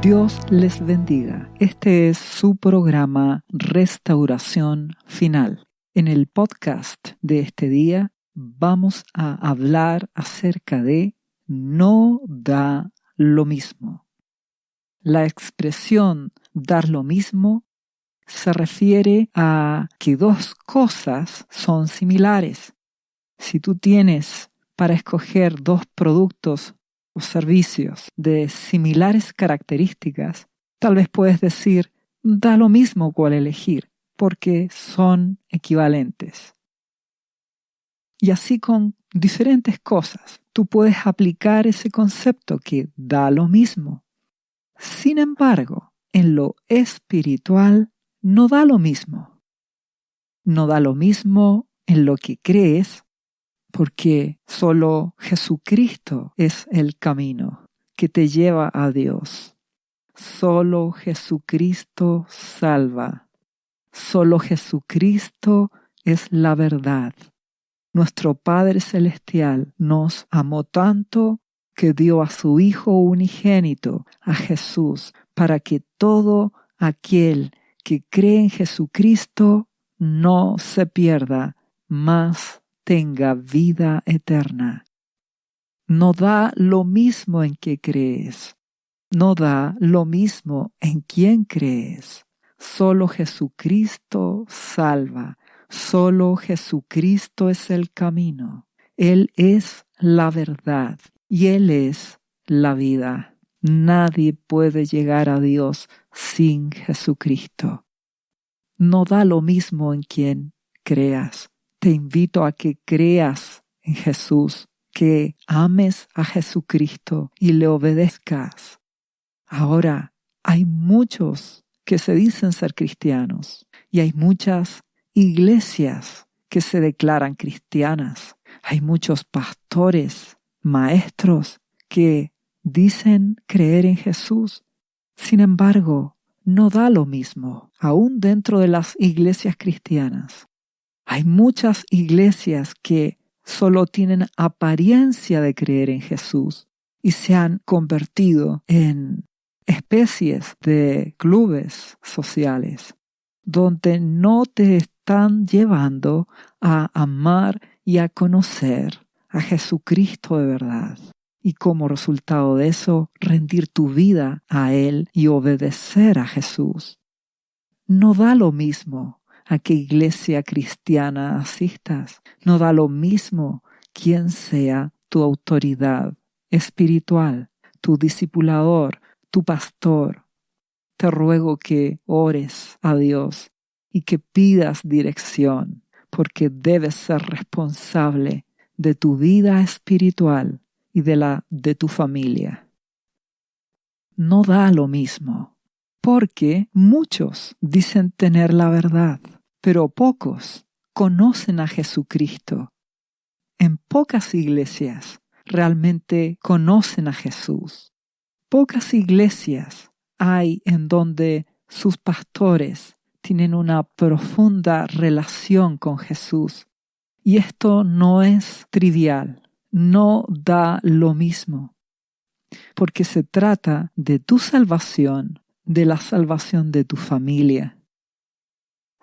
Dios les bendiga. Este es su programa Restauración Final. En el podcast de este día vamos a hablar acerca de no da lo mismo. La expresión dar lo mismo se refiere a que dos cosas son similares. Si tú tienes para escoger dos productos o servicios de similares características, tal vez puedes decir, da lo mismo cuál elegir, porque son equivalentes. Y así con diferentes cosas, tú puedes aplicar ese concepto que da lo mismo. Sin embargo, en lo espiritual no da lo mismo. No da lo mismo en lo que crees, porque solo Jesucristo es el camino que te lleva a Dios. Solo Jesucristo salva. Solo Jesucristo es la verdad. Nuestro Padre Celestial nos amó tanto que dio a su Hijo unigénito, a Jesús, para que todo aquel que cree en Jesucristo no se pierda, mas tenga vida eterna. No da lo mismo en qué crees. No da lo mismo en quién crees. Solo Jesucristo salva. Solo Jesucristo es el camino. Él es la verdad y Él es la vida. Nadie puede llegar a Dios sin Jesucristo. No da lo mismo en quién creas. Te invito a que creas en Jesús, que ames a Jesucristo y le obedezcas. Ahora, hay muchos que se dicen ser cristianos y hay muchas iglesias que se declaran cristianas. Hay muchos pastores, maestros que dicen creer en Jesús. Sin embargo, no da lo mismo, aún dentro de las iglesias cristianas. Hay muchas iglesias que solo tienen apariencia de creer en Jesús y se han convertido en especies de clubes sociales donde no te están llevando a amar y a conocer a Jesucristo de verdad. Y como resultado de eso, rendir tu vida a Él y obedecer a Jesús. No da lo mismo a qué iglesia cristiana asistas. No da lo mismo quién sea tu autoridad espiritual, tu discipulador, tu pastor. Te ruego que ores a Dios y que pidas dirección, porque debes ser responsable de tu vida espiritual y de la de tu familia. No da lo mismo, porque muchos dicen tener la verdad, pero pocos conocen a Jesucristo. En pocas iglesias realmente conocen a Jesús. Pocas iglesias hay en donde sus pastores tienen una profunda relación con Jesús. Y esto no es trivial, no da lo mismo, porque se trata de tu salvación, de la salvación de tu familia.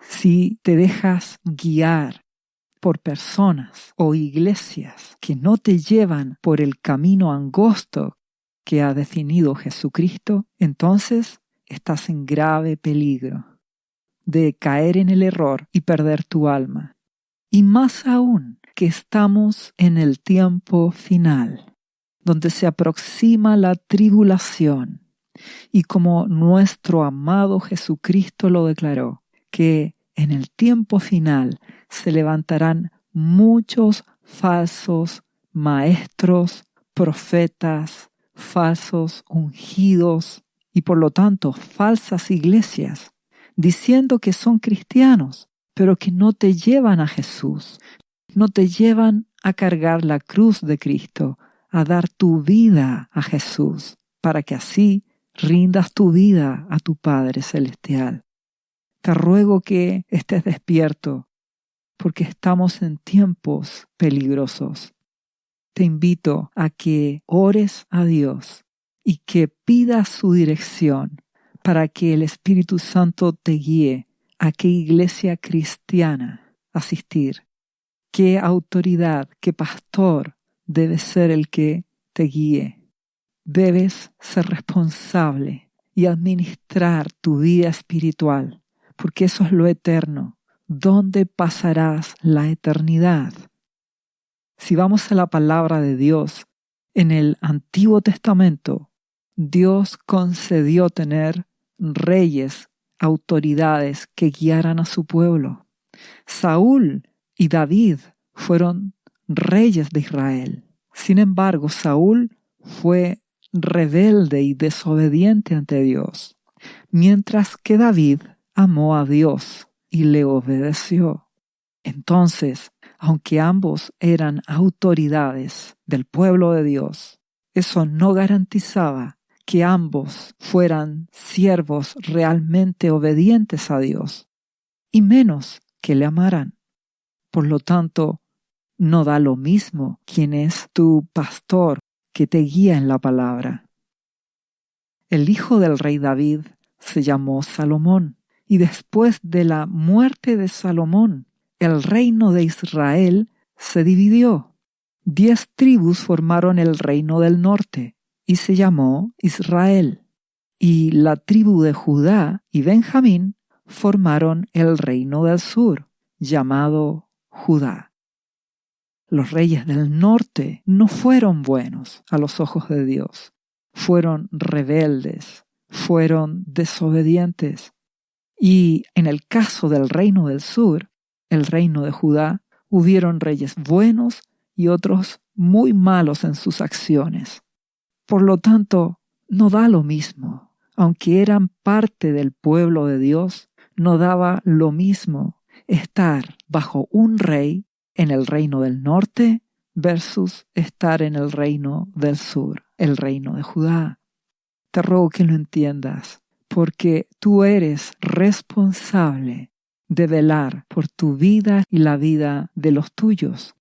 Si te dejas guiar por personas o iglesias que no te llevan por el camino angosto que ha definido Jesucristo, entonces estás en grave peligro de caer en el error y perder tu alma. Y más aún que estamos en el tiempo final, donde se aproxima la tribulación, y como nuestro amado Jesucristo lo declaró, que en el tiempo final se levantarán muchos falsos maestros, profetas, falsos ungidos y por lo tanto falsas iglesias, diciendo que son cristianos, pero que no te llevan a Jesús, no te llevan a cargar la cruz de Cristo, a dar tu vida a Jesús, para que así rindas tu vida a tu Padre Celestial. Te ruego que estés despierto, porque estamos en tiempos peligrosos. Te invito a que ores a Dios y que pidas su dirección para que el Espíritu Santo te guíe a qué iglesia cristiana asistir, qué autoridad, qué pastor debe ser el que te guíe. Debes ser responsable y administrar tu vida espiritual, porque eso es lo eterno. ¿Dónde pasarás la eternidad? Si vamos a la palabra de Dios, en el Antiguo Testamento, Dios concedió tener reyes, autoridades que guiaran a su pueblo. Saúl y David fueron reyes de Israel. Sin embargo, Saúl fue rebelde y desobediente ante Dios, mientras que David amó a Dios y le obedeció. Entonces, aunque ambos eran autoridades del pueblo de Dios, eso no garantizaba que ambos fueran siervos realmente obedientes a Dios, y menos que le amaran. Por lo tanto, no da lo mismo quién es tu pastor que te guía en la palabra. El hijo del rey David se llamó Salomón, y después de la muerte de Salomón, el reino de Israel se dividió. 10 tribus formaron el reino del norte, y se llamó Israel. Y la tribu de Judá y Benjamín formaron el reino del sur, llamado Judá. Los reyes del norte no fueron buenos a los ojos de Dios. Fueron rebeldes, fueron desobedientes. Y en el caso del reino del sur, el reino de Judá, hubieron reyes buenos y otros muy malos en sus acciones. Por lo tanto, no da lo mismo. Aunque eran parte del pueblo de Dios, no daba lo mismo estar bajo un rey en el reino del norte versus estar en el reino del sur, el reino de Judá. Te ruego que lo entiendas, porque tú eres responsable de velar por tu vida y la vida de los tuyos,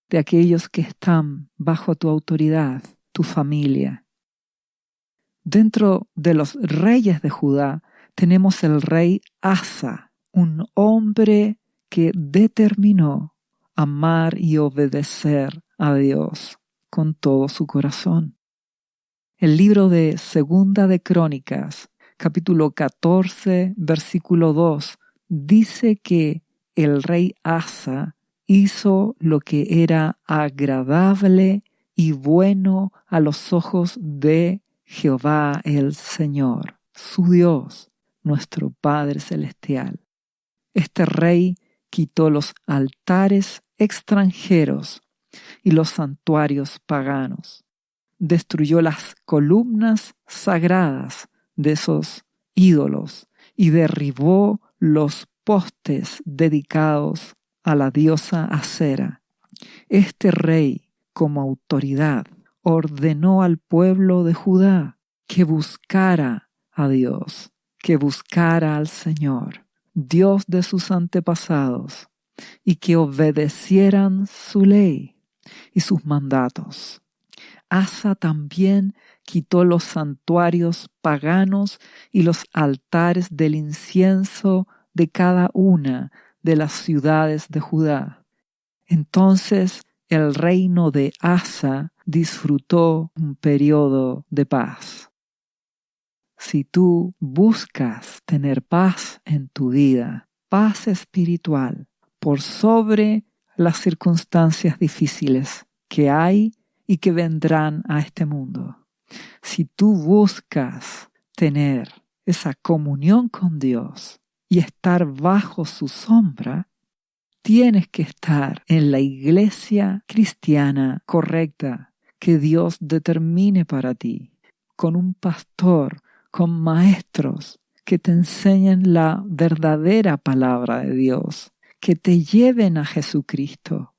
de aquellos que están bajo tu autoridad, tu familia. Dentro de los reyes de Judá tenemos el rey Asa, un hombre que determinó amar y obedecer a Dios con todo su corazón. El libro de Segunda de Crónicas, capítulo 14, versículo 2, dice que el rey Asa hizo lo que era agradable y bueno a los ojos de Jehová el Señor, su Dios, nuestro Padre Celestial. Este rey quitó los altares extranjeros y los santuarios paganos. Destruyó las columnas sagradas de esos ídolos y derribó los postes dedicados a la diosa Acera. Este rey, como autoridad, ordenó al pueblo de Judá que buscara a Dios, que buscara al Señor, Dios de sus antepasados, y que obedecieran su ley y sus mandatos. Asa también quitó los santuarios paganos y los altares del incienso de cada una de las ciudades de Judá. Entonces el reino de Asa disfrutó un periodo de paz. Si tú buscas tener paz en tu vida, paz espiritual, por sobre las circunstancias difíciles que hay y que vendrán a este mundo, si tú buscas tener esa comunión con Dios y estar bajo su sombra, tienes que estar en la iglesia cristiana correcta que Dios determine para ti, con un pastor, con maestros que te enseñen la verdadera palabra de Dios, que te lleven a Jesucristo.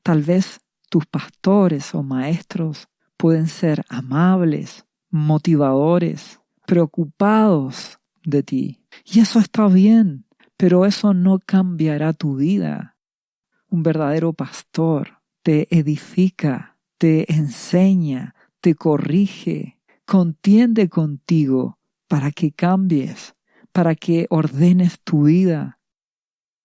Tal vez tus pastores o maestros pueden ser amables, motivadores, preocupados de ti. Y eso está bien, pero eso no cambiará tu vida. Un verdadero pastor te edifica, te enseña, te corrige, contiende contigo para que cambies, para que ordenes tu vida.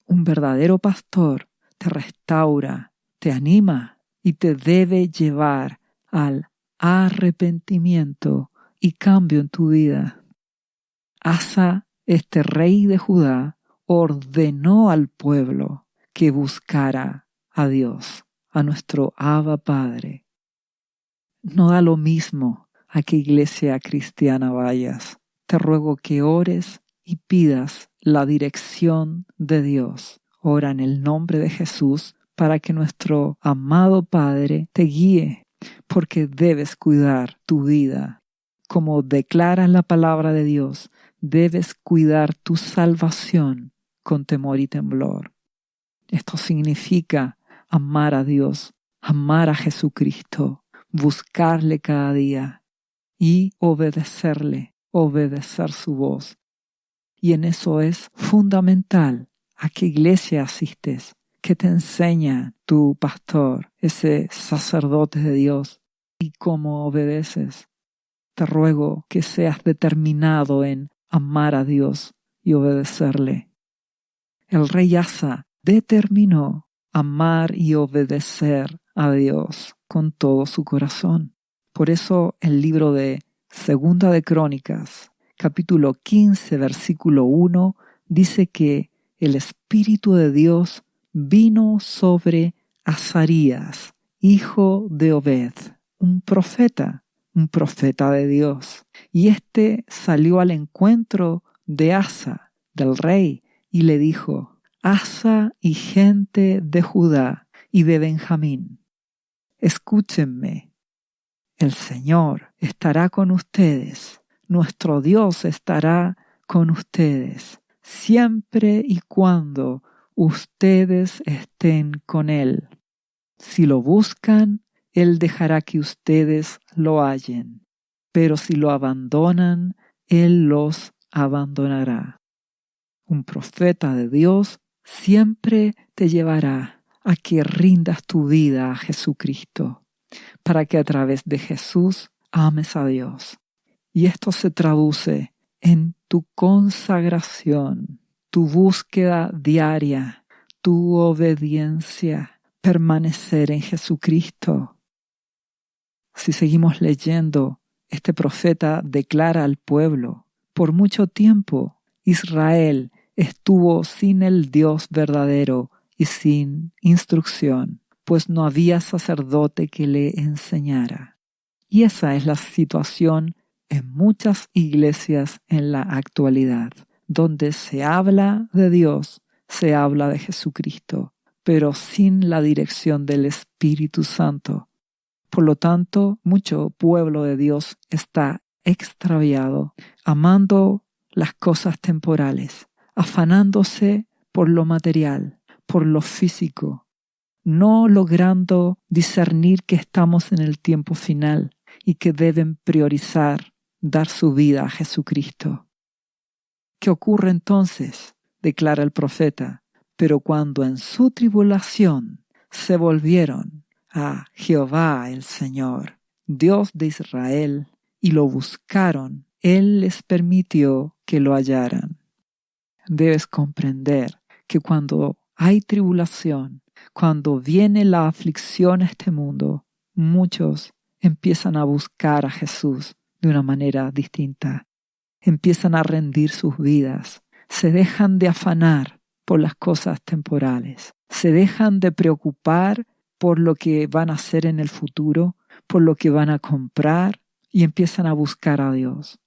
Un verdadero pastor te restaura, te anima y te debe llevar al arrepentimiento y cambio en tu vida. Asa, este rey de Judá, ordenó al pueblo que buscara a Dios, a nuestro Abba Padre. No da lo mismo a qué iglesia cristiana vayas. Te ruego que ores y pidas la dirección de Dios. Ora en el nombre de Jesús para que nuestro amado Padre te guíe, porque debes cuidar tu vida. Como declara la palabra de Dios, debes cuidar tu salvación con temor y temblor. Esto significa amar a Dios, amar a Jesucristo, buscarle cada día y obedecerle, obedecer su voz. Y en eso es fundamental a qué iglesia asistes, qué te enseña tu pastor, ese sacerdote de Dios, y cómo obedeces. Te ruego que seas determinado en amar a Dios y obedecerle. El rey Asa determinó amar y obedecer a Dios con todo su corazón. Por eso el libro de Segunda de Crónicas, capítulo 15, versículo 1, dice que el Espíritu de Dios vino sobre Azarías, hijo de Obed, un profeta de Dios. Y éste salió al encuentro de Asa, del rey, y le dijo: Asa y gente de Judá y de Benjamín, escúchenme. El Señor estará con ustedes, nuestro Dios estará con ustedes, siempre y cuando ustedes estén con Él. Si lo buscan, Él dejará que ustedes lo hallen, pero si lo abandonan, Él los abandonará. Un profeta de Dios siempre te llevará a que rindas tu vida a Jesucristo, para que a través de Jesús ames a Dios. Y esto se traduce en tu consagración, tu búsqueda diaria, tu obediencia, permanecer en Jesucristo. Si seguimos leyendo, este profeta declara al pueblo: por mucho tiempo Israel estuvo sin el Dios verdadero y sin instrucción, pues no había sacerdote que le enseñara. Y esa es la situación en muchas iglesias en la actualidad, donde se habla de Dios, se habla de Jesucristo, pero sin la dirección del Espíritu Santo. Por lo tanto, mucho pueblo de Dios está extraviado, amando las cosas temporales, afanándose por lo material, por lo físico, no logrando discernir que estamos en el tiempo final y que deben priorizar dar su vida a Jesucristo. ¿Qué ocurre entonces?, declara el profeta. Pero cuando en su tribulación se volvieron a Jehová el Señor, Dios de Israel, y lo buscaron, Él les permitió que lo hallaran. Debes comprender que cuando hay tribulación, cuando viene la aflicción a este mundo, muchos empiezan a buscar a Jesús de una manera distinta. Empiezan a rendir sus vidas, se dejan de afanar por las cosas temporales, se dejan de preocupar por lo que van a hacer en el futuro, por lo que van a comprar, y empiezan a buscar a Dios.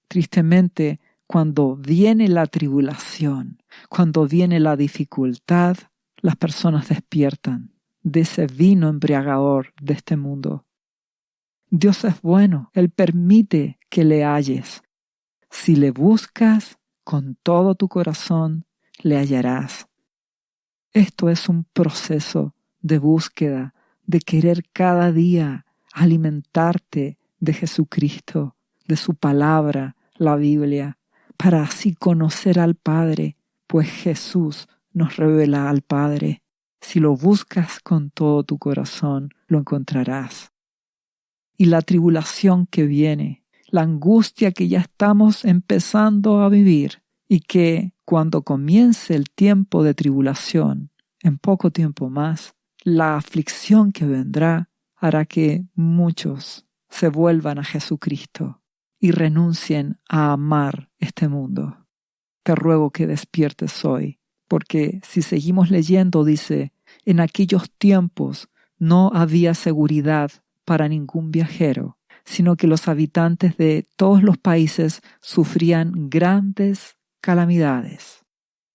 Tristemente, cuando viene la tribulación, cuando viene la dificultad, las personas despiertan de ese vino embriagador de este mundo. Dios es bueno, Él permite que le halles. Si le buscas con todo tu corazón, le hallarás. Esto es un proceso de búsqueda, de querer cada día alimentarte de Jesucristo, de su palabra, la Biblia, para así conocer al Padre, pues Jesús nos revela al Padre. Si lo buscas con todo tu corazón, lo encontrarás. y la tribulación que viene, la angustia que ya estamos empezando a vivir y que cuando comience el tiempo de tribulación, en poco tiempo más, la aflicción que vendrá hará que muchos se vuelvan a Jesucristo y renuncien a amar este mundo. Te ruego que despiertes hoy, porque si seguimos leyendo dice, en aquellos tiempos no había seguridad para ningún viajero, sino que los habitantes de todos los países sufrían grandes calamidades,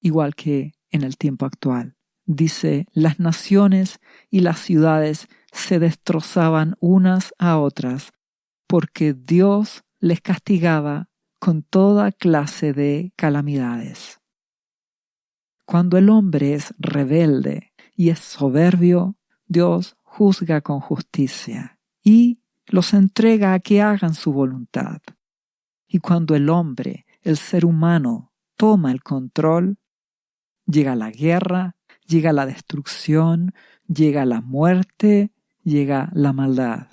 igual que en el tiempo actual. Dice, las naciones y las ciudades se destrozaban unas a otras, porque Dios les castigaba con toda clase de calamidades. Cuando el hombre es rebelde y es soberbio, Dios juzga con justicia y los entrega a que hagan su voluntad. Y cuando el hombre, el ser humano, toma el control, llega la guerra, llega la destrucción, llega la muerte, llega la maldad.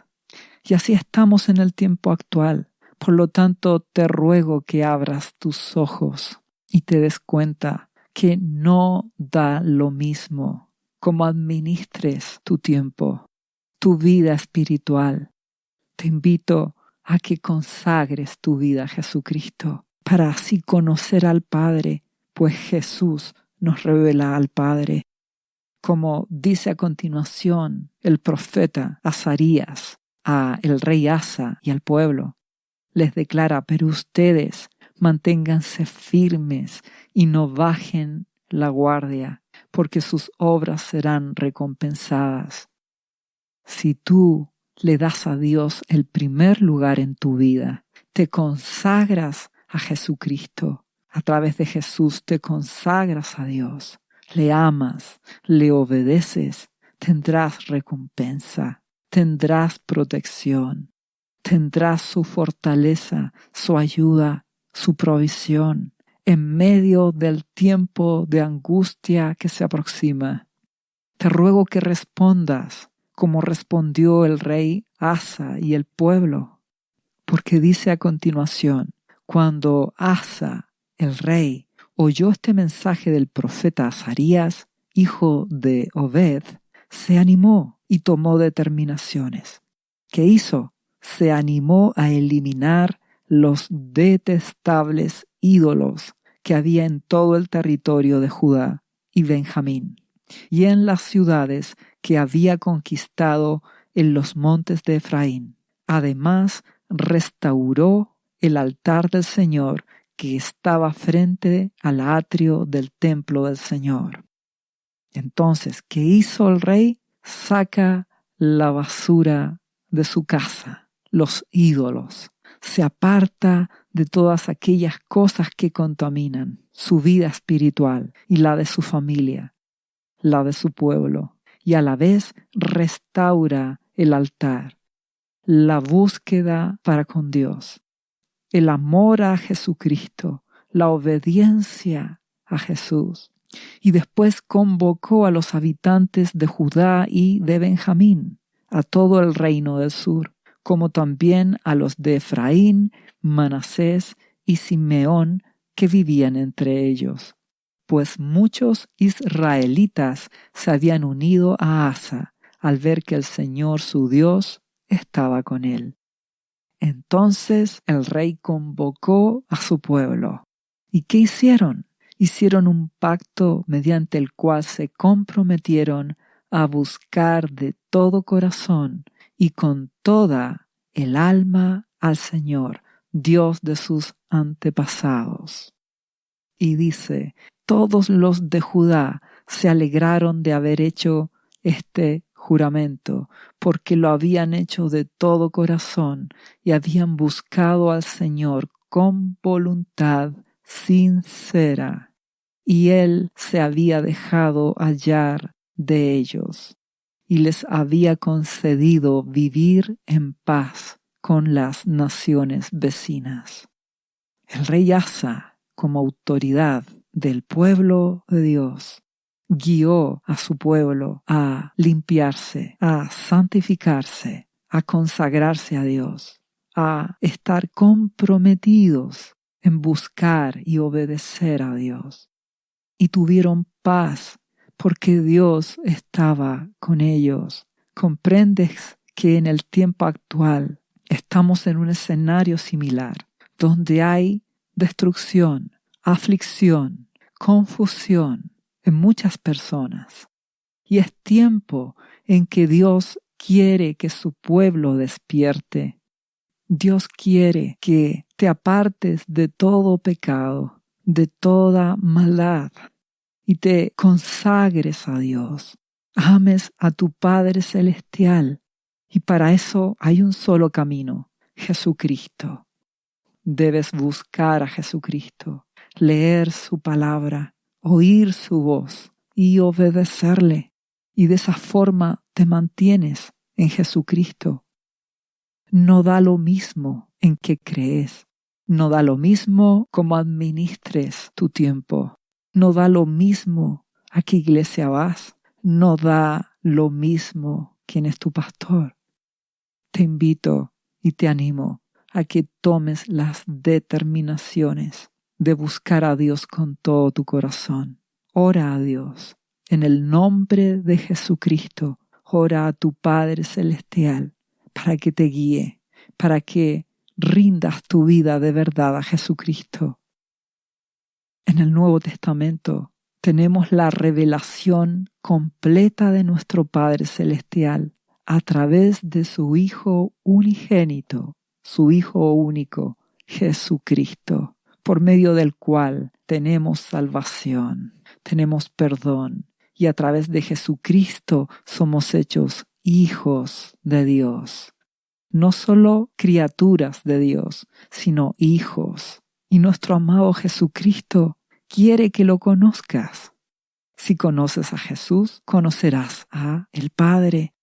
Y así estamos en el tiempo actual. Por lo tanto, te ruego que abras tus ojos y te des cuenta que no da lo mismo cómo administres tu tiempo, tu vida espiritual. Te invito a que consagres tu vida a Jesucristo para así conocer al Padre, pues Jesús nos revela al Padre. Como dice a continuación el profeta Azarías a el rey Asa y al pueblo, les declara, pero ustedes manténganse firmes y no bajen la guardia, porque sus obras serán recompensadas. Si tú le das a Dios el primer lugar en tu vida, te consagras a Jesucristo, a través de Jesús te consagras a Dios, le amas, le obedeces, tendrás recompensa, tendrás protección, tendrás su fortaleza, su ayuda, su provisión, en medio del tiempo de angustia que se aproxima. Te ruego que respondas como respondió el rey Asa y el pueblo, porque dice a continuación, cuando Asa, el rey, oyó este mensaje del profeta Azarías, hijo de Obed, se animó y tomó determinaciones. ¿Qué hizo? Se animó a eliminar los detestables ídolos que había en todo el territorio de Judá y Benjamín, y en las ciudades que había conquistado en los montes de Efraín. Además, restauró el altar del Señor que estaba frente al atrio del templo del Señor. Entonces, ¿qué hizo el rey? Saca la basura de su casa, los ídolos. Se aparta de todas aquellas cosas que contaminan su vida espiritual y la de su familia, la de su pueblo, y a la vez restaura el altar, la búsqueda para con Dios, el amor a Jesucristo, la obediencia a Jesús. Y después convocó a los habitantes de Judá y de Benjamín, a todo el reino del sur, como también a los de Efraín, Manasés y Simeón que vivían entre ellos, pues muchos israelitas se habían unido a Asa al ver que el Señor su Dios estaba con él. Entonces el rey convocó a su pueblo. ¿Y qué hicieron? Hicieron un pacto mediante el cual se comprometieron a buscar de todo corazón y con toda el alma al Señor, Dios de sus antepasados. Y dice, todos los de Judá se alegraron de haber hecho este juramento, porque lo habían hecho de todo corazón y habían buscado al Señor con voluntad sincera, y Él se había dejado hallar de ellos, y les había concedido vivir en paz con las naciones vecinas. El rey Asa, como autoridad del pueblo de Dios, guió a su pueblo a limpiarse, a santificarse, a consagrarse a Dios, a estar comprometidos en buscar y obedecer a Dios. Y tuvieron paz porque Dios estaba con ellos. ¿Comprendes que en el tiempo actual estamos en un escenario similar, donde hay destrucción, aflicción, confusión en muchas personas? Y es tiempo en que Dios quiere que su pueblo despierte. Dios quiere que te apartes de todo pecado, de toda maldad, y te consagres a Dios. Ames a tu Padre Celestial. Y para eso hay un solo camino, Jesucristo. Debes buscar a Jesucristo, leer su palabra, oír su voz y obedecerle. Y de esa forma te mantienes en Jesucristo. No da lo mismo en qué crees. No da lo mismo cómo administres tu tiempo. No da lo mismo a qué iglesia vas. No da lo mismo quién es tu pastor. Te invito y te animo a que tomes las determinaciones de buscar a Dios con todo tu corazón. Ora a Dios. En el nombre de Jesucristo, ora a tu Padre Celestial para que te guíe, para que rindas tu vida de verdad a Jesucristo. En el Nuevo Testamento tenemos la revelación completa de nuestro Padre Celestial a través de su Hijo unigénito, su Hijo único, Jesucristo, por medio del cual tenemos salvación, tenemos perdón, y a través de Jesucristo somos hechos hijos de Dios. No solo criaturas de Dios, sino hijos. Y nuestro amado Jesucristo quiere que lo conozcas. Si conoces a Jesús, conocerás a el Padre.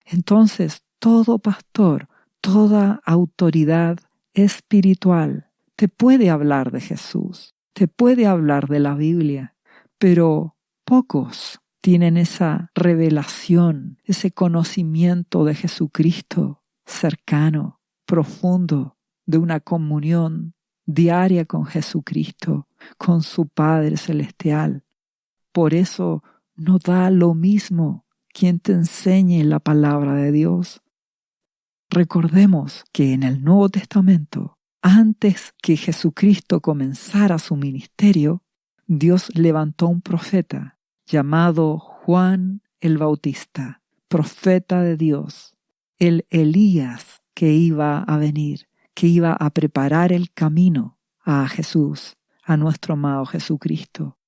Entonces, todo pastor, toda autoridad espiritual te puede hablar de Jesús, te puede hablar de la Biblia, pero pocos tienen esa revelación, ese conocimiento de Jesucristo cercano, profundo, de una comunión diaria con Jesucristo, con su Padre Celestial. Por eso no da lo mismo quien te enseñe la palabra de Dios. Recordemos que en el Nuevo Testamento, antes que Jesucristo comenzara su ministerio, Dios levantó un profeta llamado Juan el Bautista, profeta de Dios, el Elías que iba a venir, que iba a preparar el camino a Jesús, a nuestro amado Jesucristo.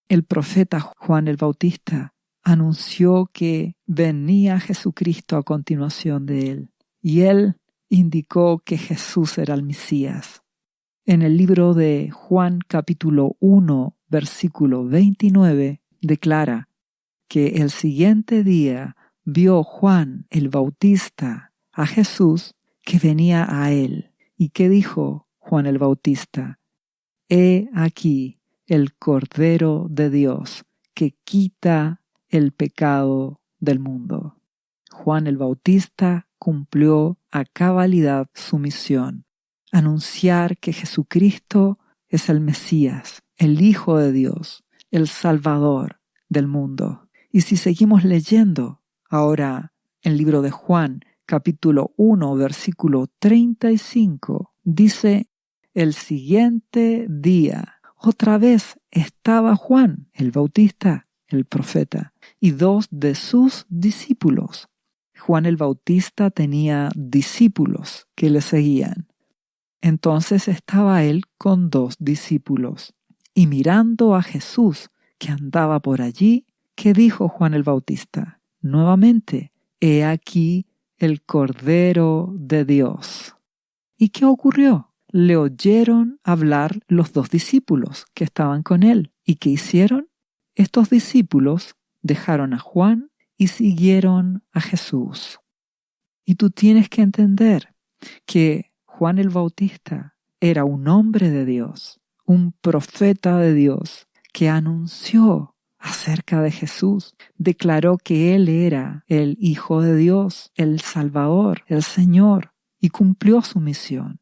El profeta Juan el Bautista anunció que venía Jesucristo a continuación de él, y él indicó que Jesús era el Mesías. En el libro de Juan capítulo 1, versículo 29, declara que el siguiente día vio Juan el Bautista a Jesús que venía a él. ¿Y qué dijo Juan el Bautista? He aquí el Cordero de Dios que quita el pecado del mundo. Juan el Bautista cumplió a cabalidad su misión, anunciar que Jesucristo es el Mesías, el Hijo de Dios, el Salvador del mundo. Y si seguimos leyendo ahora el libro de Juan, capítulo 1, versículo 35, dice: el siguiente día, otra vez estaba Juan el Bautista, el profeta, y 2 de sus discípulos. Juan el Bautista tenía discípulos que le seguían. Entonces estaba él con 2 discípulos, y mirando a Jesús que andaba por allí, ¿qué dijo Juan el Bautista? Nuevamente, he aquí el Cordero de Dios. ¿Y qué ocurrió? Le oyeron hablar los 2 discípulos que estaban con él. ¿Y qué hicieron? Estos discípulos dejaron a Juan y siguieron a Jesús. Y tú tienes que entender que Juan el Bautista era un hombre de Dios, un profeta de Dios, que anunció acerca de Jesús. Declaró que Él era el Hijo de Dios, el Salvador, el Señor, y cumplió su misión.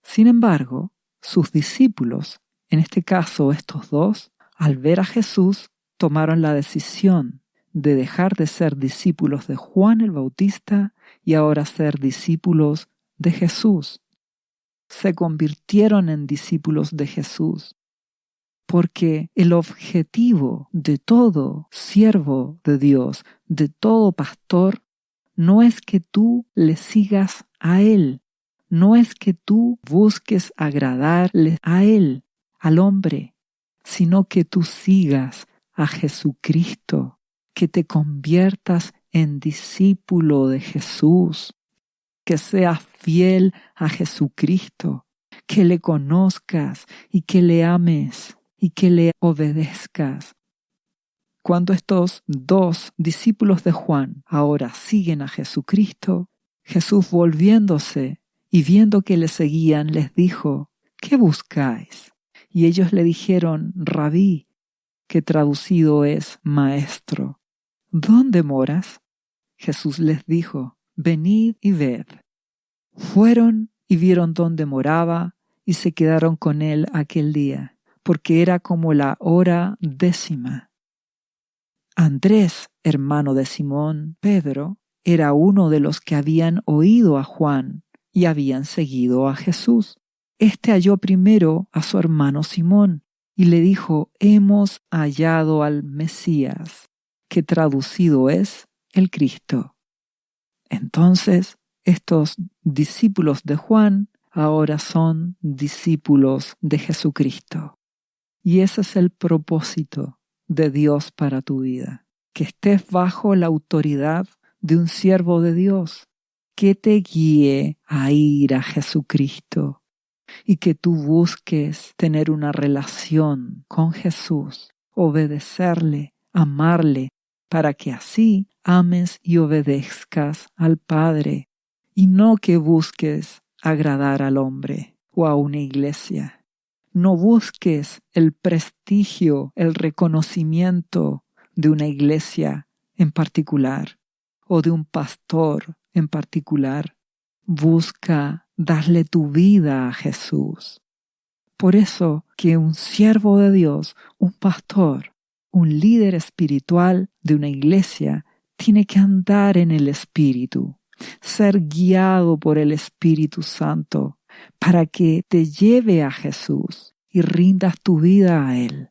Sin embargo, sus discípulos, en este caso estos dos, al ver a Jesús, tomaron la decisión de dejar de ser discípulos de Juan el Bautista y ahora ser discípulos de Jesús. Se convirtieron en discípulos de Jesús, porque el objetivo de todo siervo de Dios, de todo pastor, no es que tú le sigas a Él, no es que tú busques agradarle a Él, al hombre, sino que tú sigas a Jesucristo, que te conviertas en discípulo de Jesús, que seas fiel a Jesucristo, que le conozcas y que le ames y que le obedezcas. Cuando estos dos discípulos de Juan ahora siguen a Jesucristo, Jesús, volviéndose y viendo que le seguían, les dijo: ¿qué buscáis? Y ellos le dijeron: Rabí, que traducido es maestro. ¿Dónde moras? Jesús les dijo: venid y ved. Fueron y vieron dónde moraba y se quedaron con él aquel día, porque era como la hora 10. Andrés, hermano de Simón Pedro, era uno de los que habían oído a Juan y habían seguido a Jesús. Este halló primero a su hermano Simón y le dijo: hemos hallado al Mesías, que traducido es el Cristo. Entonces, estos discípulos de Juan ahora son discípulos de Jesucristo. Y ese es el propósito de Dios para tu vida, que estés bajo la autoridad de un siervo de Dios, que te guíe a ir a Jesucristo y que tú busques tener una relación con Jesús, obedecerle, amarle, para que así ames y obedezcas al Padre, y no que busques agradar al hombre o a una iglesia. No busques el prestigio, el reconocimiento de una iglesia en particular o de un pastor en particular. Busca darle tu vida a Jesús. Por eso que un siervo de Dios, un pastor, un líder espiritual de una iglesia, tiene que andar en el Espíritu, ser guiado por el Espíritu Santo, para que te lleve a Jesús y rindas tu vida a Él.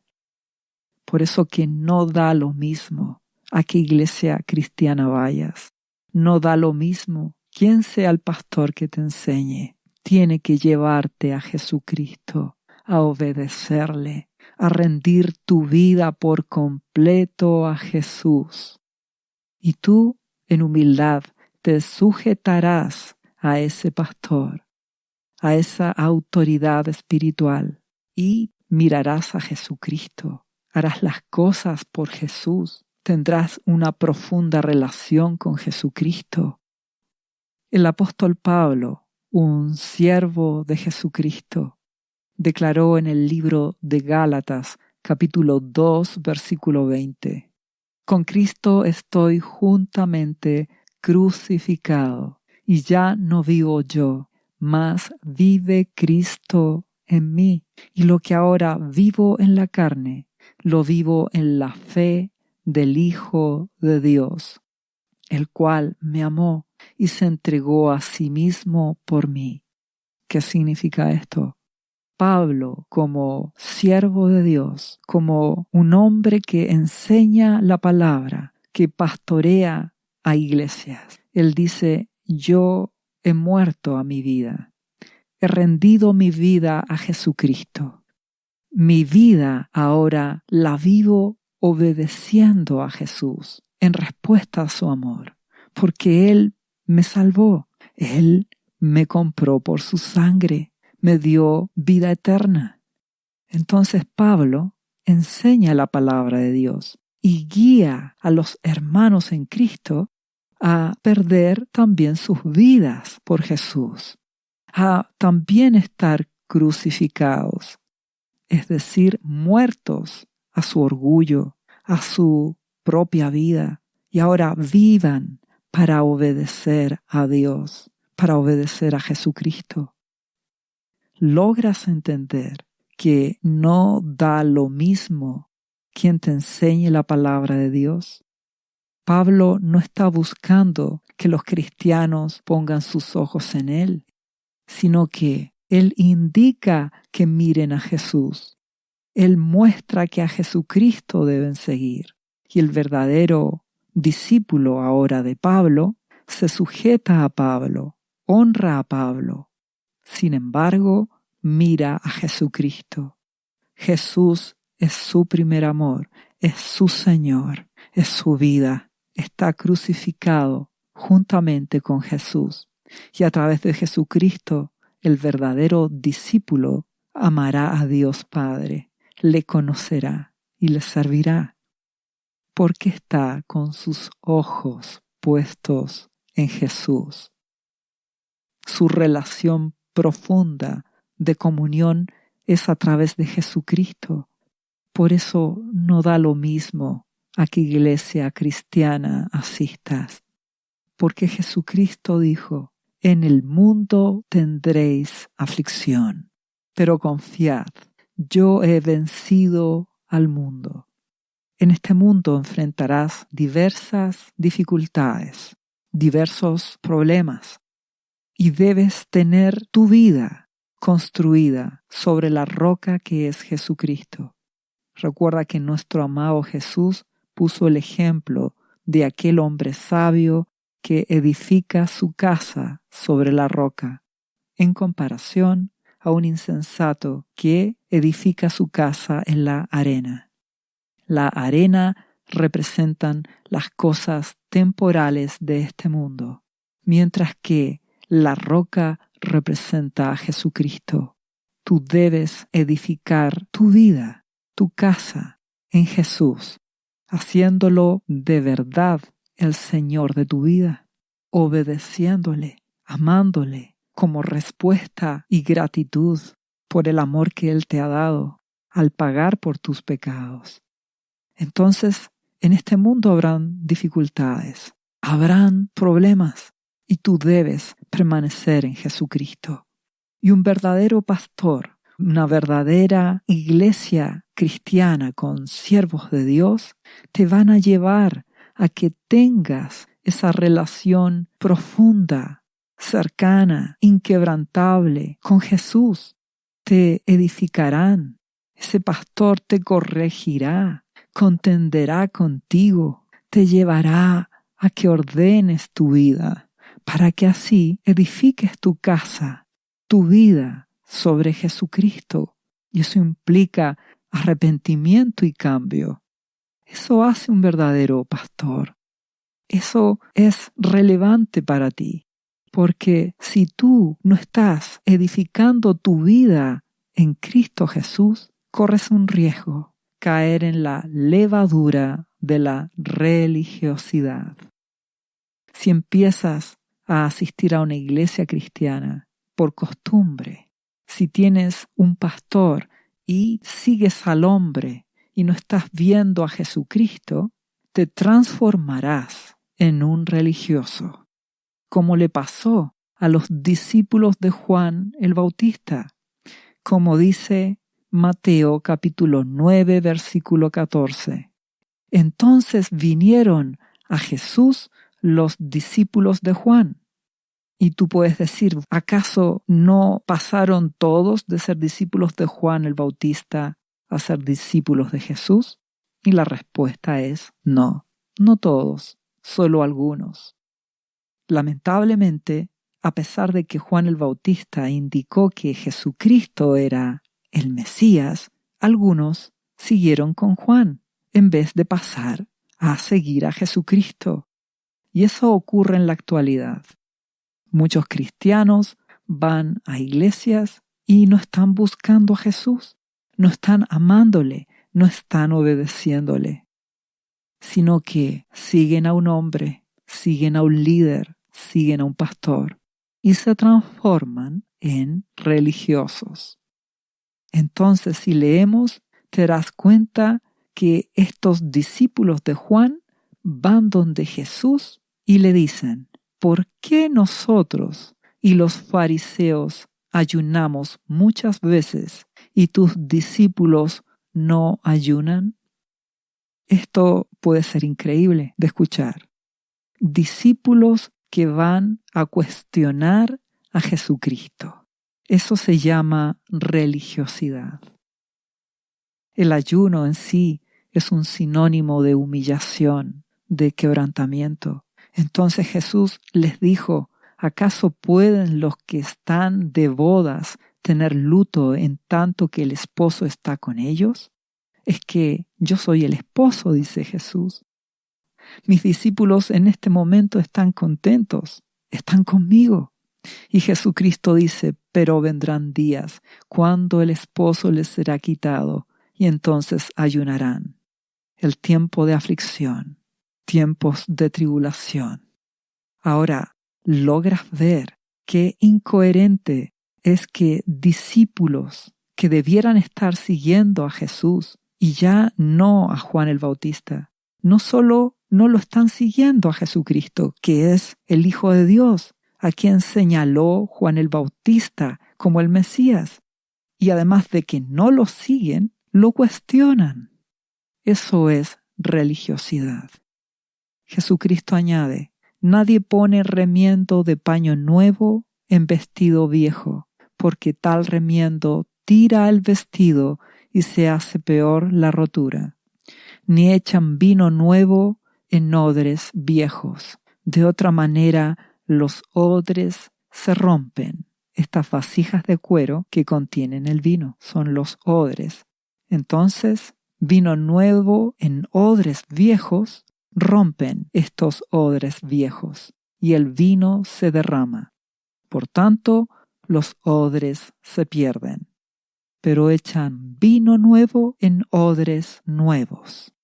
Por eso que no da lo mismo a qué iglesia cristiana vayas. No da lo mismo quién sea el pastor que te enseñe. Tiene que llevarte a Jesucristo, a obedecerle, a rendir tu vida por completo a Jesús. Y tú, en humildad, te sujetarás a ese pastor, a esa autoridad espiritual, y mirarás a Jesucristo. Harás las cosas por Jesús. Tendrás una profunda relación con Jesucristo. El apóstol Pablo, un siervo de Jesucristo, declaró en el libro de Gálatas, capítulo 2, versículo 20: con Cristo estoy juntamente crucificado, y ya no vivo yo, mas vive Cristo en mí. Y lo que ahora vivo en la carne, lo vivo en la fe del Hijo de Dios, el cual me amó y se entregó a sí mismo por mí. ¿Qué significa esto? Pablo, como siervo de Dios, como un hombre que enseña la palabra, que pastorea a iglesias, él dice: yo he muerto a mi vida, he rendido mi vida a Jesucristo. Mi vida ahora la vivo obedeciendo a Jesús en respuesta a su amor, porque Él me salvó, Él me compró por su sangre, me dio vida eterna. Entonces Pablo enseña la palabra de Dios y guía a los hermanos en Cristo a perder también sus vidas por Jesús, a también estar crucificados, es decir, muertos a su orgullo, a su propia vida y ahora vivan para obedecer a Dios, para obedecer a Jesucristo. ¿Logras entender que no da lo mismo quien te enseñe la palabra de Dios? Pablo no está buscando que los cristianos pongan sus ojos en él, sino que él indica que miren a Jesús. Él muestra que a Jesucristo deben seguir. Y el verdadero discípulo ahora de Pablo se sujeta a Pablo, honra a Pablo. Sin embargo, mira a Jesucristo. Jesús es su primer amor, es su Señor, es su vida. Está crucificado juntamente con Jesús. Y a través de Jesucristo, el verdadero discípulo amará a Dios Padre, le conocerá y le servirá, porque está con sus ojos puestos en Jesús. Su relación profunda de comunión es a través de Jesucristo. Por eso no da lo mismo a qué iglesia cristiana asistas, porque Jesucristo dijo: en el mundo tendréis aflicción, pero confiad, yo he vencido al mundo. En este mundo enfrentarás diversas dificultades, diversos problemas, y debes tener tu vida construida sobre la roca que es Jesucristo. Recuerda que nuestro amado Jesús puso el ejemplo de aquel hombre sabio que edifica su casa sobre la roca, en comparación a un insensato que edifica su casa en la arena. La arena representan las cosas temporales de este mundo, mientras que la roca representa a Jesucristo. Tú debes edificar tu vida, tu casa en Jesús, haciéndolo de verdad el Señor de tu vida, obedeciéndole, amándole como respuesta y gratitud por el amor que Él te ha dado al pagar por tus pecados. Entonces, en este mundo habrán dificultades, habrán problemas, y tú debes permanecer en Jesucristo. Y un verdadero pastor, una verdadera iglesia cristiana con siervos de Dios, te van a llevar a que tengas esa relación profunda, cercana, inquebrantable con Jesús. Te edificarán. Ese pastor te corregirá, contenderá contigo, te llevará a que ordenes tu vida, para que así edifiques tu casa, tu vida sobre Jesucristo. Y eso implica arrepentimiento y cambio. Eso hace un verdadero pastor. Eso es relevante para ti, porque si tú no estás edificando tu vida en Cristo Jesús, corres un riesgo: caer en la levadura de la religiosidad. Si empiezas a asistir a una iglesia cristiana por costumbre, si tienes un pastor y sigues al hombre y no estás viendo a Jesucristo, te transformarás en un religioso, como le pasó a los discípulos de Juan el Bautista, como dice Mateo capítulo 9, versículo 14. Entonces vinieron a Jesús los discípulos de Juan. Y tú puedes decir, ¿acaso no pasaron todos de ser discípulos de Juan el Bautista a ser discípulos de Jesús? Y la respuesta es no, no todos, solo algunos. Lamentablemente, a pesar de que Juan el Bautista indicó que Jesucristo era el Mesías, algunos siguieron con Juan en vez de pasar a seguir a Jesucristo. Y eso ocurre en la actualidad. Muchos cristianos van a iglesias y no están buscando a Jesús, no están amándole, no están obedeciéndole, sino que siguen a un hombre, siguen a un líder, siguen a un pastor y se transforman en religiosos. Entonces, si leemos, te darás cuenta que estos discípulos de Juan van donde Jesús y le dicen: ¿por qué nosotros y los fariseos ayunamos muchas veces y tus discípulos no ayunan? Esto puede ser increíble de escuchar. Discípulos que van a cuestionar a Jesucristo. Eso se llama religiosidad. El ayuno en sí es un sinónimo de humillación, de quebrantamiento. Entonces Jesús les dijo: ¿acaso pueden los que están de bodas tener luto en tanto que el esposo está con ellos? Es que yo soy el esposo, dice Jesús. Mis discípulos en este momento están contentos, están conmigo. Y Jesucristo dice: pero vendrán días cuando el esposo les será quitado y entonces ayunarán. El tiempo de aflicción, tiempos de tribulación. Ahora, ¿logras ver qué incoherente es que discípulos que debieran estar siguiendo a Jesús y ya no a Juan el Bautista, no solo no lo están siguiendo a Jesucristo, que es el Hijo de Dios, a quien señaló Juan el Bautista como el Mesías, y además de que no lo siguen, lo cuestionan? Eso es religiosidad. Jesucristo añade: nadie pone remiendo de paño nuevo en vestido viejo, porque tal remiendo tira el vestido y se hace peor la rotura. Ni echan vino nuevo en odres viejos. De otra manera, los odres se rompen. Estas vasijas de cuero que contienen el vino son los odres. Entonces, vino nuevo en odres viejos rompen estos odres viejos y el vino se derrama. Por tanto, los odres se pierden, pero echan vino nuevo en odres nuevos,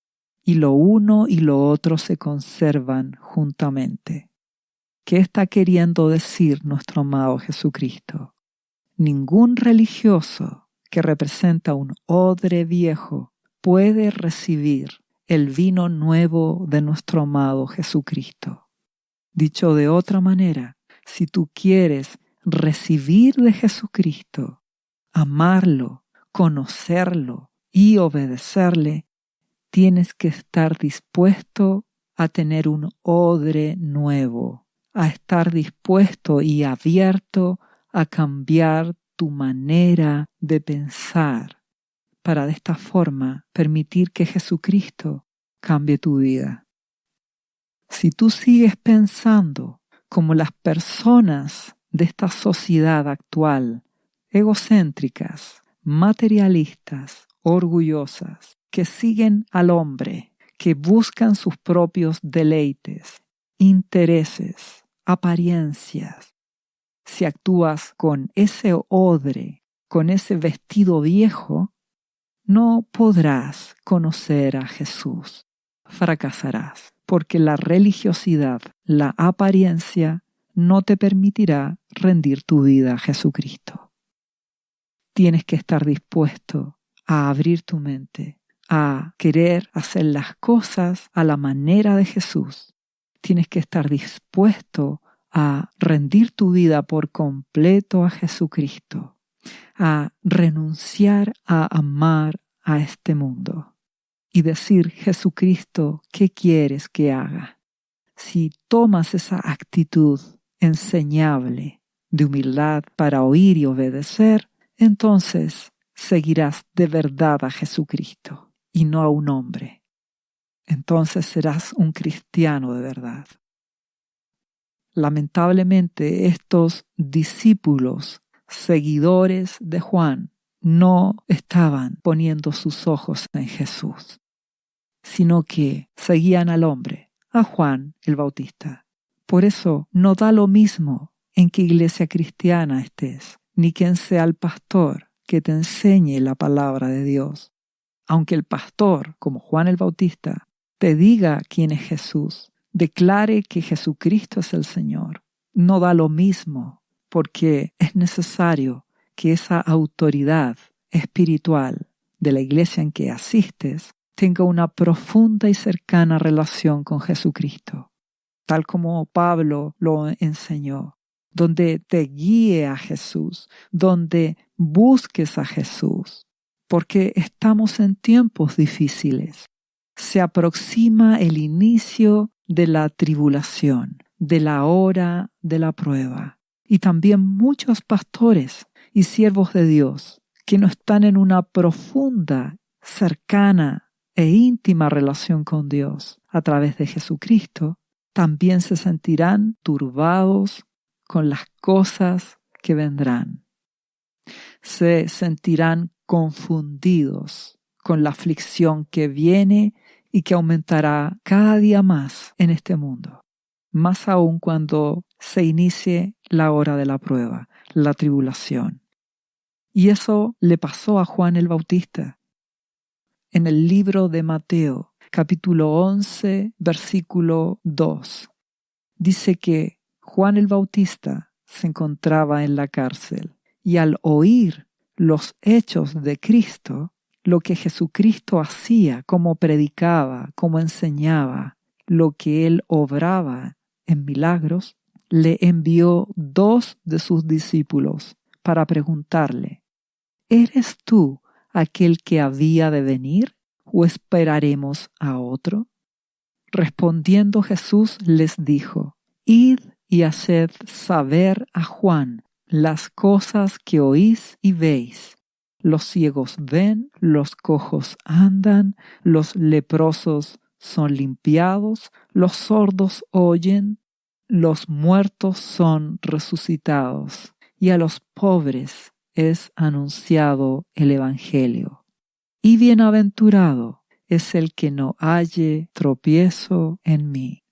y lo uno y lo otro se conservan juntamente. ¿Qué está queriendo decir nuestro amado Jesucristo? Ningún religioso que representa un odre viejo puede recibir el vino nuevo de nuestro amado Jesucristo. Dicho de otra manera, si tú quieres recibir de Jesucristo, amarlo, conocerlo y obedecerle, tienes que estar dispuesto a tener un odre nuevo, a estar dispuesto y abierto a cambiar tu manera de pensar, para de esta forma permitir que Jesucristo cambie tu vida. Si tú sigues pensando como las personas de esta sociedad actual, egocéntricas, materialistas, orgullosas, que siguen al hombre, que buscan sus propios deleites, intereses, apariencias, si actúas con ese odre, con ese vestido viejo, no podrás conocer a Jesús. Fracasarás, porque la religiosidad, la apariencia, no te permitirá rendir tu vida a Jesucristo. Tienes que estar dispuesto a abrir tu mente, a querer hacer las cosas a la manera de Jesús. Tienes que estar dispuesto a rendir tu vida por completo a Jesucristo, a renunciar a amar a este mundo y decir: Jesucristo, ¿qué quieres que haga? Si tomas esa actitud enseñable de humildad para oír y obedecer, entonces seguirás de verdad a Jesucristo y no a un hombre. Entonces serás un cristiano de verdad. Lamentablemente, estos discípulos, seguidores de Juan, no estaban poniendo sus ojos en Jesús, sino que seguían al hombre, a Juan el Bautista. Por eso no da lo mismo en qué iglesia cristiana estés, ni quién sea el pastor que te enseñe la palabra de Dios. Aunque el pastor, como Juan el Bautista, te diga quién es Jesús, declare que Jesucristo es el Señor, no da lo mismo, porque es necesario que esa autoridad espiritual de la iglesia en que asistes tenga una profunda y cercana relación con Jesucristo, tal como Pablo lo enseñó, donde te guíe a Jesús, donde busques a Jesús, porque estamos en tiempos difíciles. Se aproxima el inicio de la tribulación, de la hora de la prueba, y también muchos pastores y siervos de Dios que no están en una profunda, cercana e íntima relación con Dios a través de Jesucristo, también se sentirán turbados con las cosas que vendrán. Se sentirán confundidos con la aflicción que viene y que aumentará cada día más en este mundo, más aún cuando se inicie la hora de la prueba, la tribulación. Y eso le pasó a Juan el Bautista. En el libro de Mateo, capítulo 11, versículo 2, dice que Juan el Bautista se encontraba en la cárcel y al oír los hechos de Cristo, lo que Jesucristo hacía, cómo predicaba, cómo enseñaba, lo que él obraba en milagros, le envió 2 de sus discípulos para preguntarle: ¿eres tú aquel que había de venir o esperaremos a otro? Respondiendo Jesús les dijo: Id y haced saber a Juan las cosas que oís y veis. Los ciegos ven, los cojos andan, los leprosos son limpiados, los sordos oyen, los muertos son resucitados, y a los pobres es anunciado el Evangelio. Y bienaventurado es el que no halle tropiezo en mí.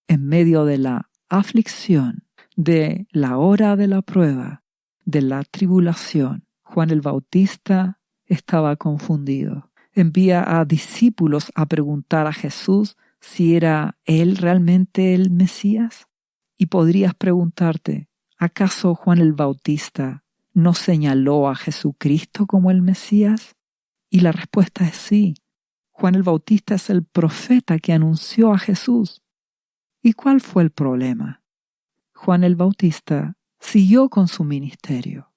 En medio de la aflicción, de la hora de la prueba, de la tribulación, Juan el Bautista estaba confundido. Envía a discípulos a preguntar a Jesús si era él realmente el Mesías. Y podrías preguntarte: ¿acaso Juan el Bautista no señaló a Jesucristo como el Mesías? Y la respuesta es sí. Juan el Bautista es el profeta que anunció a Jesús. ¿Y cuál fue el problema? Juan el Bautista siguió con su ministerio.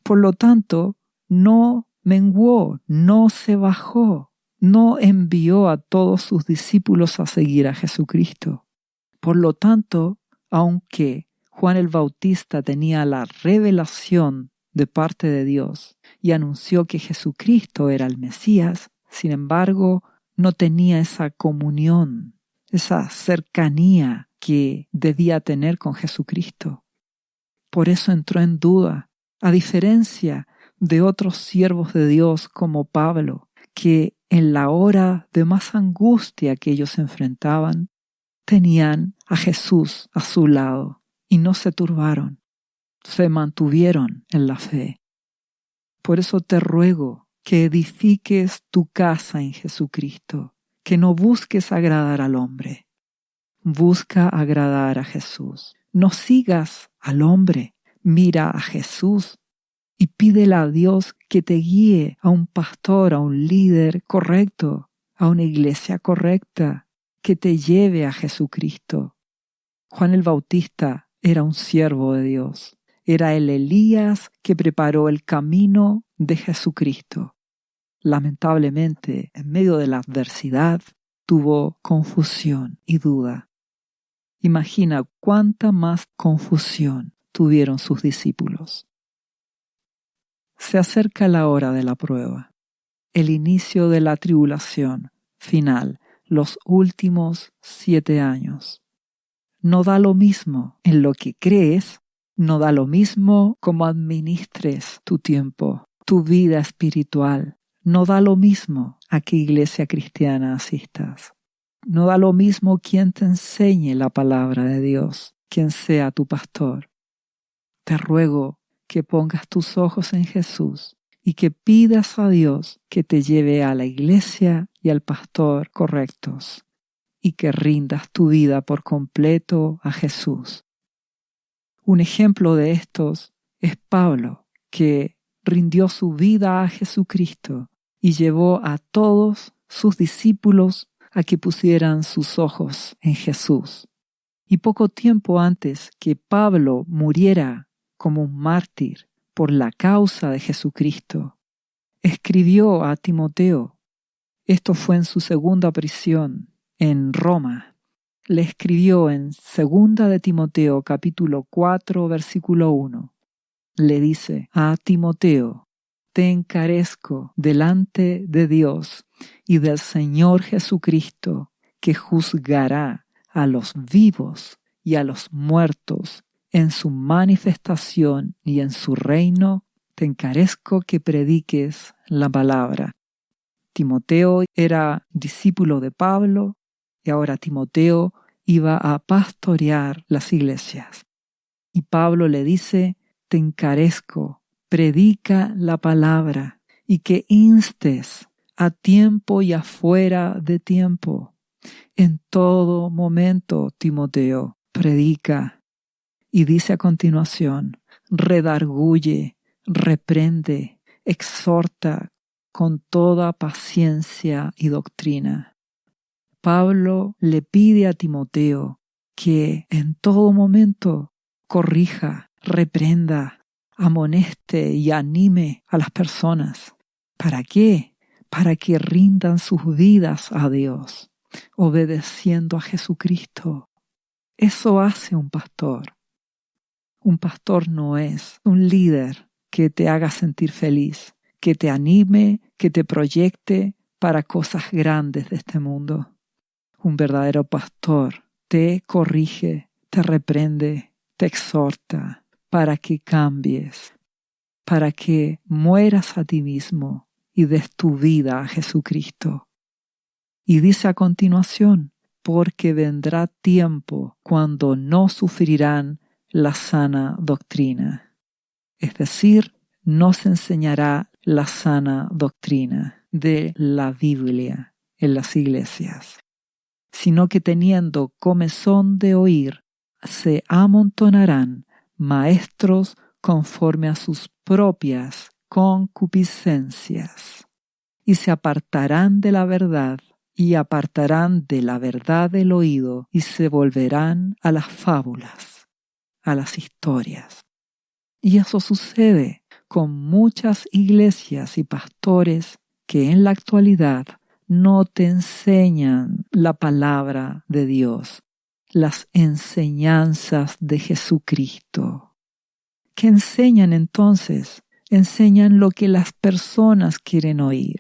Por lo tanto, no menguó, no se bajó, no envió a todos sus discípulos a seguir a Jesucristo. Por lo tanto, aunque Juan el Bautista tenía la revelación de parte de Dios y anunció que Jesucristo era el Mesías, sin embargo, no tenía esa comunión, esa cercanía que debía tener con Jesucristo. Por eso entró en duda, a diferencia de otros siervos de Dios como Pablo, que en la hora de más angustia que ellos enfrentaban, tenían a Jesús a su lado y no se turbaron, se mantuvieron en la fe. Por eso te ruego que edifiques tu casa en Jesucristo, que no busques agradar al hombre. Busca agradar a Jesús. No sigas al hombre, mira a Jesús y pídele a Dios que te guíe a un pastor, a un líder correcto, a una iglesia correcta, que te lleve a Jesucristo. Juan el Bautista era un siervo de Dios. Era el Elías que preparó el camino de Jesucristo. Lamentablemente, en medio de la adversidad, tuvo confusión y duda. Imagina cuánta más confusión tuvieron sus discípulos. Se acerca la hora de la prueba, el inicio de la tribulación final, los últimos 7 años. No da lo mismo en lo que crees, no da lo mismo cómo administres tu tiempo, tu vida espiritual. No da lo mismo a qué iglesia cristiana asistas. No da lo mismo quién te enseñe la palabra de Dios, quién sea tu pastor. Te ruego que pongas tus ojos en Jesús y que pidas a Dios que te lleve a la iglesia y al pastor correctos y que rindas tu vida por completo a Jesús. Un ejemplo de estos es Pablo, que rindió su vida a Jesucristo y llevó a todos sus discípulos a que pusieran sus ojos en Jesús. Y poco tiempo antes que Pablo muriera como un mártir por la causa de Jesucristo, escribió a Timoteo. Esto fue en su segunda prisión en Roma. Le escribió en 2 de Timoteo capítulo 4 versículo 1. Le dice a Timoteo: te encarezco delante de Dios y del Señor Jesucristo, que juzgará a los vivos y a los muertos en su manifestación y en su reino. Te encarezco que prediques la palabra. Timoteo era discípulo de Pablo y ahora Timoteo iba a pastorear las iglesias. Y Pablo le dice: te encarezco, predica la palabra y que instes a tiempo y afuera de tiempo. En todo momento, Timoteo, predica. Y dice a continuación: redarguye, reprende, exhorta con toda paciencia y doctrina. Pablo le pide a Timoteo que en todo momento corrija, reprenda, amoneste y anime a las personas. ¿Para qué? Para que rindan sus vidas a Dios, obedeciendo a Jesucristo. Eso hace un pastor. Un pastor no es un líder que te haga sentir feliz, que te anime, que te proyecte para cosas grandes de este mundo. Un verdadero pastor te corrige, te reprende, te exhorta para que cambies, para que mueras a ti mismo y des tu vida a Jesucristo. Y dice a continuación: porque vendrá tiempo cuando no sufrirán la sana doctrina. Es decir, no se enseñará la sana doctrina de la Biblia en las iglesias, sino que teniendo comezón de oír, se amontonarán maestros conforme a sus propias concupiscencias, y se apartarán de la verdad, y apartarán de la verdad el oído, y se volverán a las fábulas, a las historias. Y eso sucede con muchas iglesias y pastores que en la actualidad no te enseñan la palabra de Dios, las enseñanzas de Jesucristo. ¿Qué enseñan entonces? Enseñan lo que las personas quieren oír,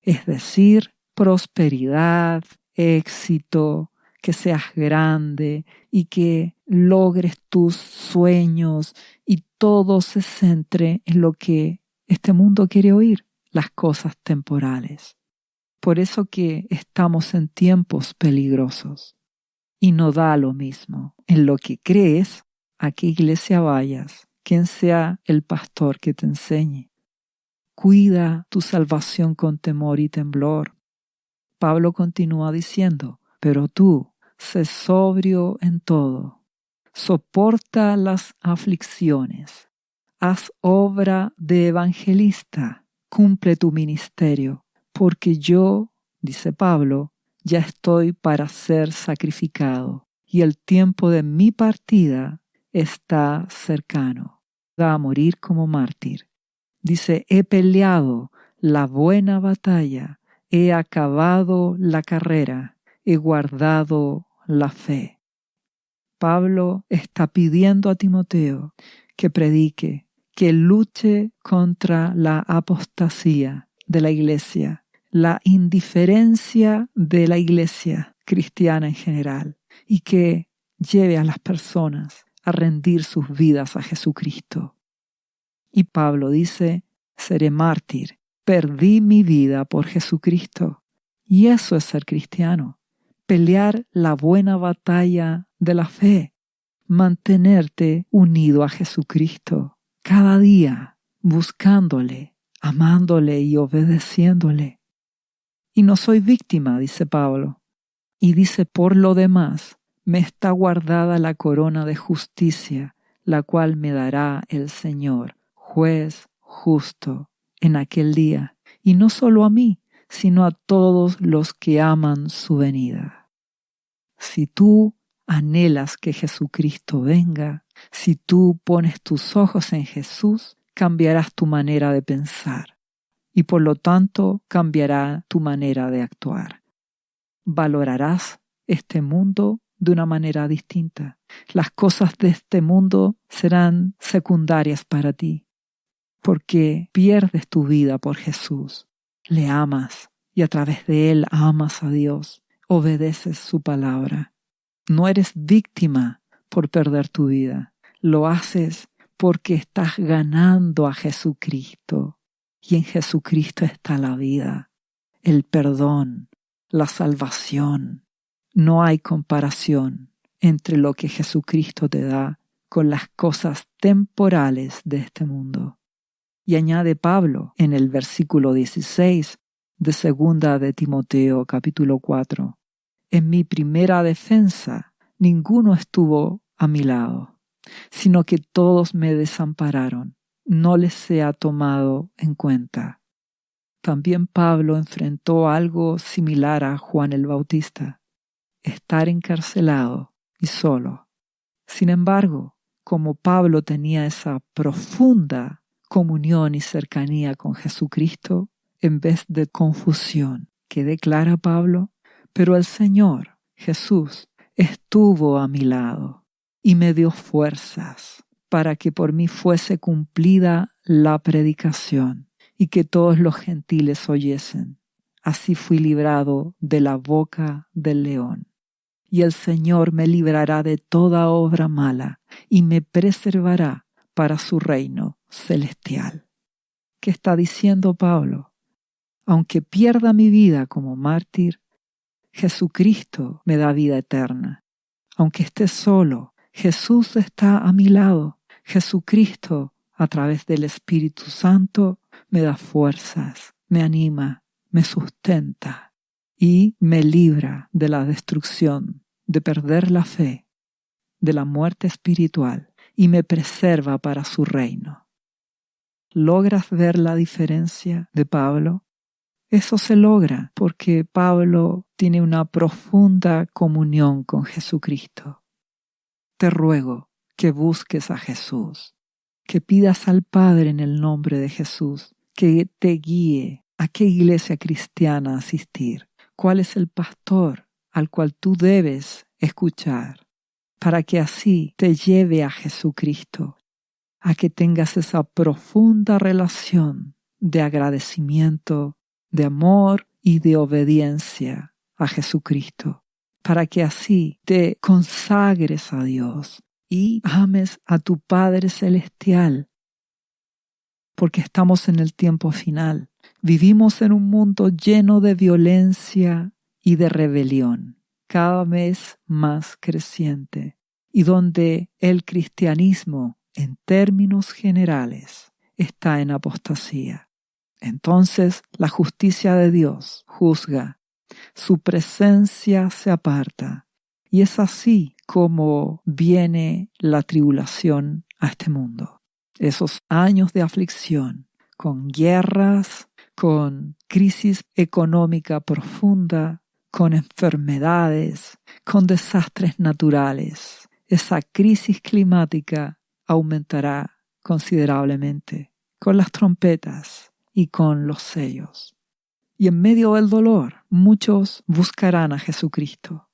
es decir, prosperidad, éxito, que seas grande y que logres tus sueños y todo se centre en lo que este mundo quiere oír, las cosas temporales. Por eso que estamos en tiempos peligrosos y no da lo mismo en lo que crees, a qué iglesia vayas, quién sea el pastor que te enseñe. Cuida tu salvación con temor y temblor. Pablo continúa diciendo: pero tú, sé sobrio en todo, soporta las aflicciones, haz obra de evangelista, cumple tu ministerio, porque yo, dice Pablo, ya estoy para ser sacrificado, y el tiempo de mi partida está cercano. Va a morir como mártir. Dice: he peleado la buena batalla, he acabado la carrera, he guardado la fe. Pablo está pidiendo a Timoteo que predique, que luche contra la apostasía de la iglesia, la indiferencia de la iglesia cristiana en general, y que lleve a las personas a rendir sus vidas a Jesucristo. Y Pablo dice: seré mártir, perdí mi vida por Jesucristo. Y eso es ser cristiano, pelear la buena batalla de la fe, mantenerte unido a Jesucristo cada día, buscándole, amándole y obedeciéndole. Y no soy víctima, dice Pablo. Y dice: por lo demás, me está guardada la corona de justicia, la cual me dará el Señor, juez justo, en aquel día, y no solo a mí, sino a todos los que aman su venida. Si tú anhelas que Jesucristo venga, si tú pones tus ojos en Jesús, cambiarás tu manera de pensar y por lo tanto cambiará tu manera de actuar. Valorarás este mundo de una manera distinta. Las cosas de este mundo serán secundarias para ti, porque pierdes tu vida por Jesús. Le amas y a través de Él amas a Dios, obedeces su palabra. No eres víctima por perder tu vida, lo haces porque estás ganando a Jesucristo y en Jesucristo está la vida, el perdón, la salvación. No hay comparación entre lo que Jesucristo te da con las cosas temporales de este mundo. Y añade Pablo en el versículo 16 de 2 de Timoteo capítulo 4. En mi primera defensa ninguno estuvo a mi lado, sino que todos me desampararon. No les sea tomado en cuenta. También Pablo enfrentó algo similar a Juan el Bautista, estar encarcelado y solo. Sin embargo, como Pablo tenía esa profunda comunión y cercanía con Jesucristo, en vez de confusión que declara Pablo, pero el Señor, Jesús, estuvo a mi lado y me dio fuerzas para que por mí fuese cumplida la predicación y que todos los gentiles oyesen. Así fui librado de la boca del león. Y el Señor me librará de toda obra mala y me preservará para su reino celestial. ¿Qué está diciendo Pablo? Aunque pierda mi vida como mártir, Jesucristo me da vida eterna. Aunque esté solo, Jesús está a mi lado. Jesucristo, a través del Espíritu Santo, me da fuerzas, me anima, me sustenta y me libra de la destrucción, de perder la fe, de la muerte espiritual y me preserva para su reino. ¿Logras ver la diferencia de Pablo? Eso se logra porque Pablo tiene una profunda comunión con Jesucristo. Te ruego que busques a Jesús, que pidas al Padre en el nombre de Jesús, que te guíe a qué iglesia cristiana asistir, cuál es el pastor al cual tú debes escuchar, para que así te lleve a Jesucristo, a que tengas esa profunda relación de agradecimiento, de amor y de obediencia a Jesucristo, para que así te consagres a Dios y ames a tu Padre Celestial, porque estamos en el tiempo final. Vivimos en un mundo lleno de violencia y de rebelión, cada vez más creciente, y donde el cristianismo, en términos generales, está en apostasía. Entonces la justicia de Dios juzga, su presencia se aparta, y es así como viene la tribulación a este mundo. Esos años de aflicción, con guerras, con crisis económica profunda, con enfermedades, con desastres naturales. Esa crisis climática aumentará considerablemente con las trompetas y con los sellos. Y en medio del dolor, muchos buscarán a Jesucristo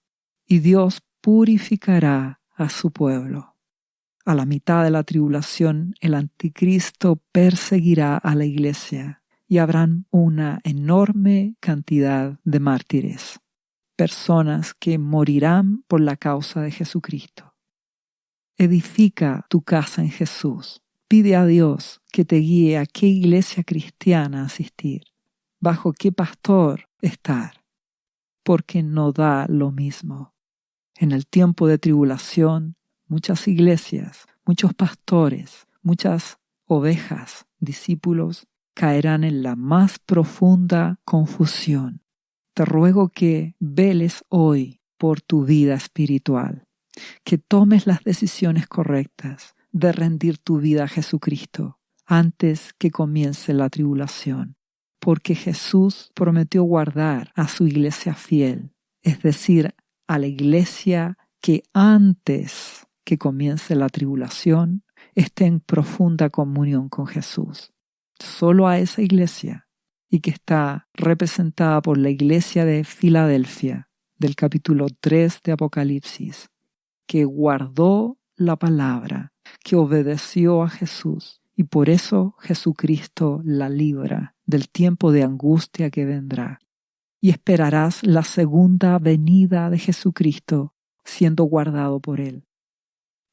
y Dios purificará a su pueblo. A la mitad de la tribulación, el anticristo perseguirá a la iglesia y habrán una enorme cantidad de mártires, personas que morirán por la causa de Jesucristo. Edifica tu casa en Jesús. Pide a Dios que te guíe a qué iglesia cristiana asistir, bajo qué pastor estar, porque no da lo mismo. En el tiempo de tribulación, muchas iglesias, muchos pastores, muchas ovejas, discípulos, caerán en la más profunda confusión. Te ruego que veles hoy por tu vida espiritual, que tomes las decisiones correctas de rendir tu vida a Jesucristo antes que comience la tribulación, porque Jesús prometió guardar a su iglesia fiel, es decir, a la iglesia que antes que comience la tribulación esté en profunda comunión con Jesús. Solo a esa iglesia, y que está representada por la iglesia de Filadelfia, del capítulo 3 de Apocalipsis, que guardó la palabra, que obedeció a Jesús, y por eso Jesucristo la libra del tiempo de angustia que vendrá. Y esperarás la segunda venida de Jesucristo siendo guardado por Él.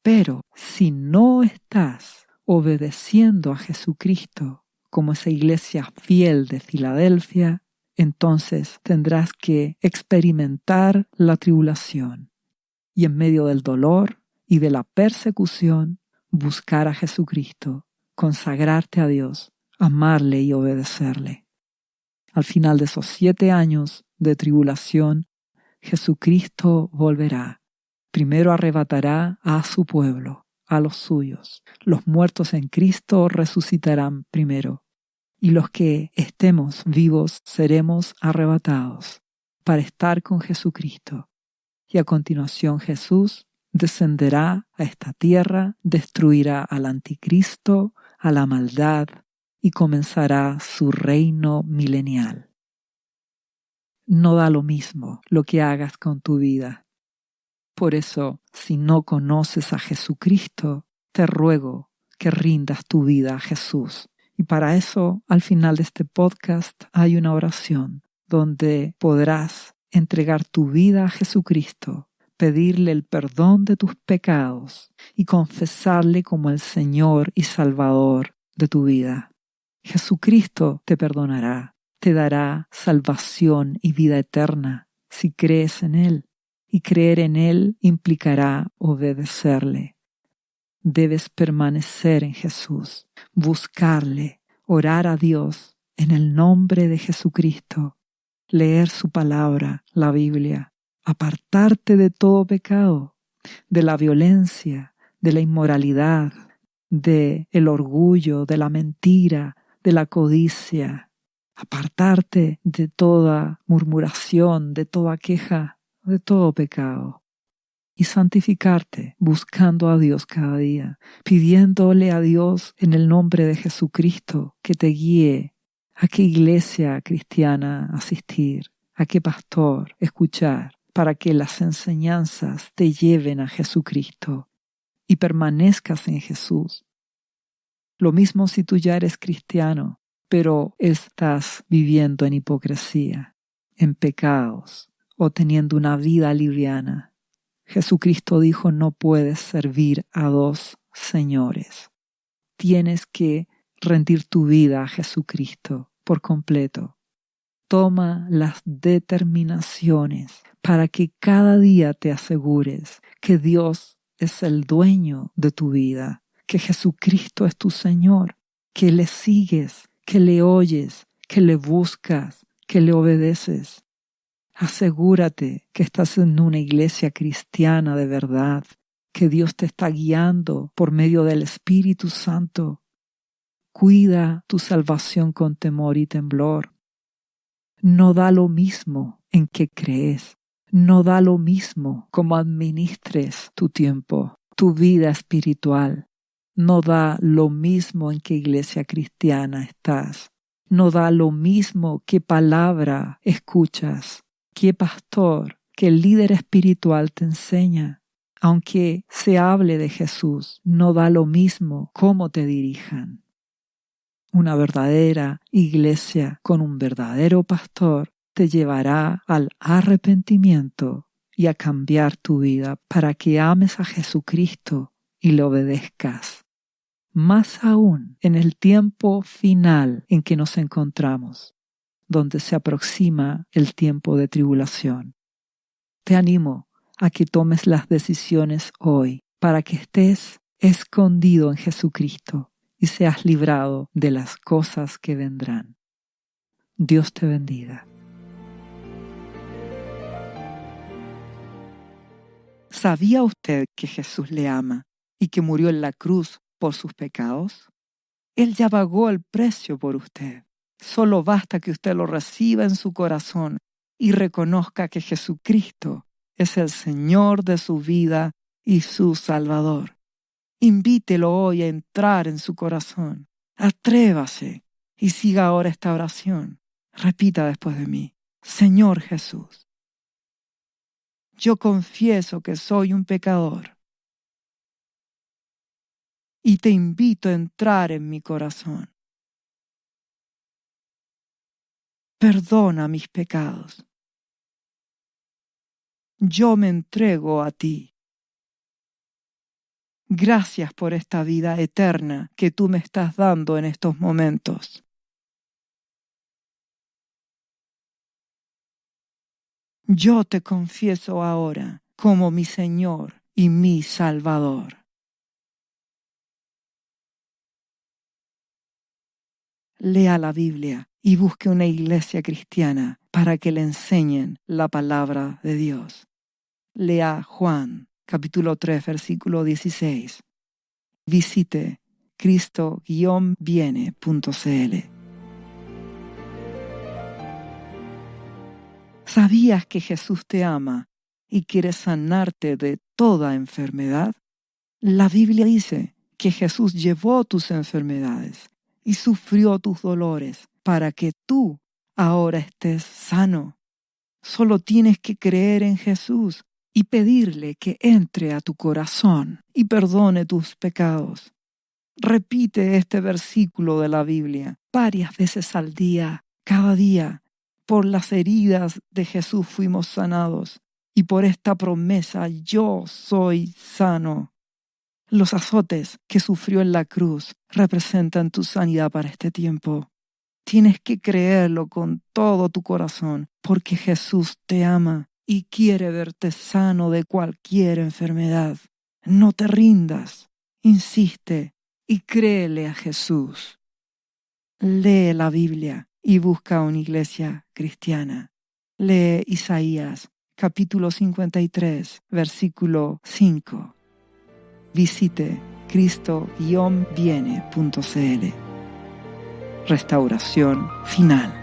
Pero si no estás obedeciendo a Jesucristo como esa iglesia fiel de Filadelfia, entonces tendrás que experimentar la tribulación y en medio del dolor y de la persecución buscar a Jesucristo, consagrarte a Dios, amarle y obedecerle. Al final de esos 7 años de tribulación, Jesucristo volverá. Primero arrebatará a su pueblo, a los suyos. Los muertos en Cristo resucitarán primero, y los que estemos vivos seremos arrebatados para estar con Jesucristo. Y a continuación Jesús descenderá a esta tierra, destruirá al anticristo, a la maldad, y comenzará su reino milenial. No da lo mismo lo que hagas con tu vida. Por eso, si no conoces a Jesucristo, te ruego que rindas tu vida a Jesús. Y para eso, al final de este podcast, hay una oración donde podrás entregar tu vida a Jesucristo, pedirle el perdón de tus pecados y confesarle como el Señor y Salvador de tu vida. Jesucristo te perdonará, te dará salvación y vida eterna si crees en Él. Y creer en Él implicará obedecerle. Debes permanecer en Jesús, buscarle, orar a Dios en el nombre de Jesucristo, leer su palabra, la Biblia, apartarte de todo pecado, de la violencia, de la inmoralidad, de el orgullo, de la mentira, de la codicia, apartarte de toda murmuración, de toda queja, de todo pecado, y santificarte buscando a Dios cada día, pidiéndole a Dios en el nombre de Jesucristo que te guíe a qué iglesia cristiana asistir, a qué pastor escuchar, para que las enseñanzas te lleven a Jesucristo y permanezcas en Jesús. Lo mismo si tú ya eres cristiano, pero estás viviendo en hipocresía, en pecados, o teniendo una vida liviana. Jesucristo dijo, no puedes servir a 2 señores. Tienes que rendir tu vida a Jesucristo por completo. Toma las determinaciones para que cada día te asegures que Dios es el dueño de tu vida, que Jesucristo es tu Señor, que le sigues, que le oyes, que le buscas, que le obedeces. Asegúrate que estás en una iglesia cristiana de verdad, que Dios te está guiando por medio del Espíritu Santo. Cuida tu salvación con temor y temblor. No da lo mismo en qué crees. No da lo mismo cómo administres tu tiempo, tu vida espiritual. No da lo mismo en qué iglesia cristiana estás. No da lo mismo qué palabra escuchas, qué pastor, qué líder espiritual te enseña. Aunque se hable de Jesús, no da lo mismo cómo te dirijan. Una verdadera iglesia con un verdadero pastor te llevará al arrepentimiento y a cambiar tu vida para que ames a Jesucristo y le obedezcas. Más aún en el tiempo final en que nos encontramos, donde se aproxima el tiempo de tribulación. Te animo a que tomes las decisiones hoy para que estés escondido en Jesucristo y seas librado de las cosas que vendrán. Dios te bendiga. ¿Sabía usted que Jesús le ama y que murió en la cruz por sus pecados? Él ya pagó el precio por usted. Solo basta que usted lo reciba en su corazón y reconozca que Jesucristo es el Señor de su vida y su Salvador. Invítelo hoy a entrar en su corazón. Atrévase y siga ahora esta oración. Repita después de mí: Señor Jesús, yo confieso que soy un pecador y te invito a entrar en mi corazón. Perdona mis pecados. Yo me entrego a ti. Gracias por esta vida eterna que tú me estás dando en estos momentos. Yo te confieso ahora como mi Señor y mi Salvador. Lea la Biblia y busque una iglesia cristiana para que le enseñen la palabra de Dios. Lea Juan, capítulo 3, versículo 16. Visite cristo-viene.cl. ¿Sabías que Jesús te ama y quiere sanarte de toda enfermedad? La Biblia dice que Jesús llevó tus enfermedades y sufrió tus dolores para que tú ahora estés sano. Solo tienes que creer en Jesús y pedirle que entre a tu corazón y perdone tus pecados. Repite este versículo de la Biblia varias veces al día, cada día. Por las heridas de Jesús fuimos sanados y por esta promesa yo soy sano. Los azotes que sufrió en la cruz representan tu sanidad para este tiempo. Tienes que creerlo con todo tu corazón, porque Jesús te ama y quiere verte sano de cualquier enfermedad. No te rindas, insiste y créele a Jesús. Lee la Biblia y busca una iglesia cristiana. Lee Isaías, capítulo 53, versículo 5. Visite cristo-viene.cl. Restauración final.